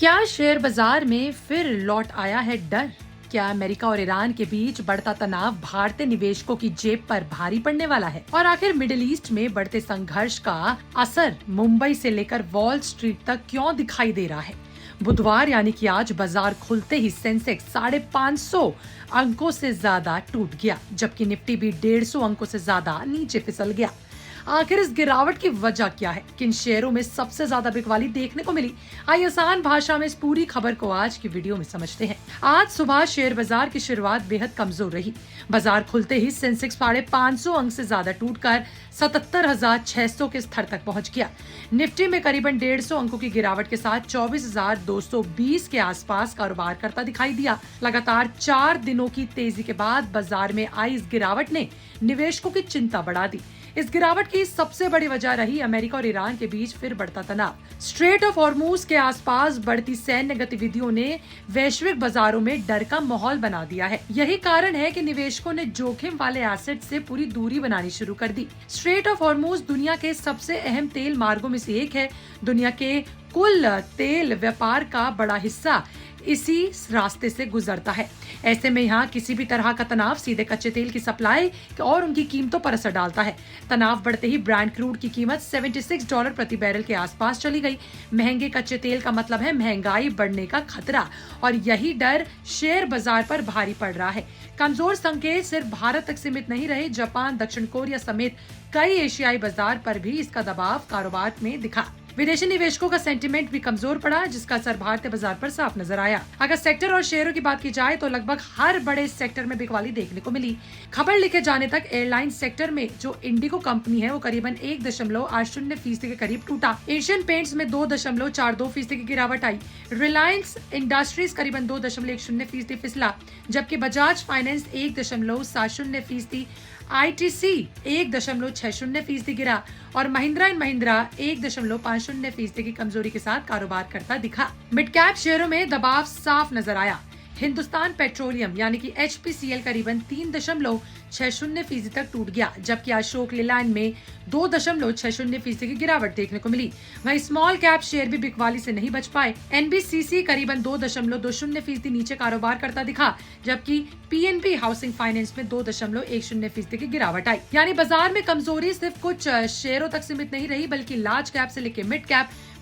क्या शेयर बाजार में फिर लौट आया है डर? क्या अमेरिका और ईरान के बीच बढ़ता तनाव भारतीय निवेशकों की जेब पर भारी पड़ने वाला है? और आखिर मिडिल ईस्ट में बढ़ते संघर्ष का असर मुंबई से लेकर वॉल स्ट्रीट तक क्यों दिखाई दे रहा है? बुधवार यानी कि आज बाजार खुलते ही सेंसेक्स 550 अंकों से ज्यादा टूट गया, जबकि निफ्टी भी 150 अंकों से ज्यादा नीचे फिसल गया। आखिर इस गिरावट की वजह क्या है? किन शेयरों में सबसे ज्यादा बिकवाली देखने को मिली? आइए आसान भाषा में इस पूरी खबर को आज की वीडियो में समझते हैं। आज सुबह शेयर बाजार की शुरुआत बेहद कमजोर रही। बाजार खुलते ही सेंसेक्स 550 अंक से ज्यादा टूटकर 77,600 के स्तर तक पहुंच गया। निफ्टी में करीबन 150 अंकों की गिरावट के साथ 24,220 के आसपास कारोबार करता दिखाई दिया। लगातार 4 दिनों की तेजी के बाद बाजार में आई इस गिरावट ने निवेशकों की चिंता बढ़ा दी। इस गिरावट की सबसे बड़ी वजह रही अमेरिका और ईरान के बीच फिर बढ़ता तनाव। स्ट्रेट ऑफ हॉर्मुज के आसपास बढ़ती सैन्य गतिविधियों ने वैश्विक बाजारों में डर का माहौल बना दिया है। यही कारण है कि निवेशकों ने जोखिम वाले एसेट से पूरी दूरी बनानी शुरू कर दी। स्ट्रेट ऑफ हॉर्मुज दुनिया के सबसे अहम तेल मार्गों में से एक है। दुनिया के कुल तेल व्यापार का बड़ा हिस्सा इसी रास्ते से गुजरता है। ऐसे में यहाँ किसी भी तरह का तनाव सीधे कच्चे तेल की सप्लाई और उनकी कीमतों पर असर डालता है। तनाव बढ़ते ही ब्रांड क्रूड की कीमत $76 प्रति बैरल के आसपास चली गई। महंगे कच्चे तेल का मतलब है महंगाई बढ़ने का खतरा, और यही डर शेयर बाजार पर भारी पड़ रहा है। कमजोर संकेत सिर्फ भारत तक सीमित नहीं रहे। जापान, दक्षिण कोरिया समेत कई एशियाई बाजार पर भी इसका दबाव कारोबार में दिखा। विदेशी निवेशकों का सेंटीमेंट भी कमजोर पड़ा, जिसका असर भारतीय बाजार पर साफ नजर आया। अगर सेक्टर और शेयरों की बात की जाए तो लगभग हर बड़े सेक्टर में बिकवाली देखने को मिली। खबर लिखे जाने तक एयरलाइन सेक्टर में जो इंडिगो कंपनी है वो करीबन 1.80% के करीब टूटा। एशियन पेंट्स में 2.42% की गिरावट आई। रिलायंस इंडस्ट्रीज करीबन 2.10% फिसला, जबकि बजाज फाइनेंस 1.70% ITC 1.60% गिरा और महिंद्रा एंड महिंद्रा 1.50% की कमजोरी के साथ कारोबार करता दिखा। मिड कैप शेयरों में दबाव साफ नजर आया। हिंदुस्तान पेट्रोलियम यानी कि HPCL करीबन 3.60% तक टूट गया, जबकि अशोक लेलैंड में 2.60% की गिरावट देखने को मिली। वहीं स्मॉल कैप शेयर भी बिकवाली से नहीं बच पाए। NBCC करीबन 2.20% नीचे कारोबार करता दिखा, जबकि PNB हाउसिंग फाइनेंस में 2.10% की गिरावट आई। यानी बाजार में कमजोरी सिर्फ कुछ शेयरों तक सीमित नहीं रही, बल्कि लार्ज कैप से लेकर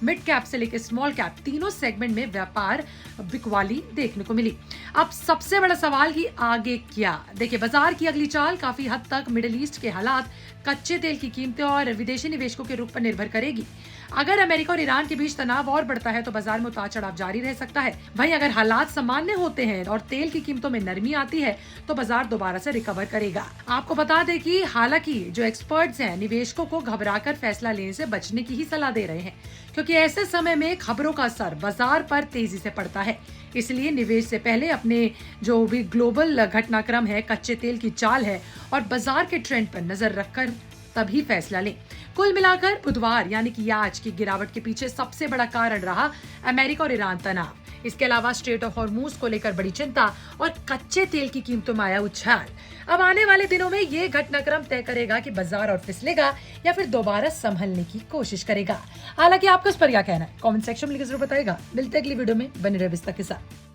मिड कैप से लेकर स्मॉल कैप तीनों सेगमेंट में व्यापार बिकवाली देखने को मिली। अब सबसे बड़ा सवाल कि आगे क्या? देखिए, बाजार की अगली चाल काफी हद तक मिडिल ईस्ट के हालात, कच्चे तेल की कीमतें और विदेशी निवेशकों के रुख पर निर्भर करेगी। अगर अमेरिका और ईरान के बीच तनाव और बढ़ता है तो बाजार में उतार चढ़ाव जारी रह सकता है। वहीं अगर हालात सामान्य होते हैं और तेल की कीमतों में नरमी आती है तो बाजार दोबारा से रिकवर करेगा। आपको बता दें कि हालांकि जो एक्सपर्ट्स हैं निवेशकों को घबराकर फैसला लेने से बचने की ही सलाह दे रहे हैं, क्योंकि ऐसे समय में खबरों का असर बाजार पर तेजी से पड़ता है। इसलिए निवेश से पहले अपने जो भी ग्लोबल घटनाक्रम है, कच्चे तेल की चाल है और बाजार के ट्रेंड पर नजर रखकर तभी फैसला लें। कुल मिलाकर बुधवार यानी कि आज की गिरावट के पीछे सबसे बड़ा कारण रहा अमेरिका और ईरान तनाव। इसके अलावा स्ट्रेट ऑफ हॉर्मुज को लेकर बड़ी चिंता और कच्चे तेल की कीमतों में आया उछाल। अब आने वाले दिनों में ये घटनाक्रम तय करेगा कि बाजार और फिसलेगा या फिर दोबारा संभलने की कोशिश करेगा। हालांकि आपका इस पर क्या कहना है? कमेंट सेक्शन में लिखकर जरूर बताइएगा। मिलते हैं अगली वीडियो में, बने रहिए विस्तार के साथ।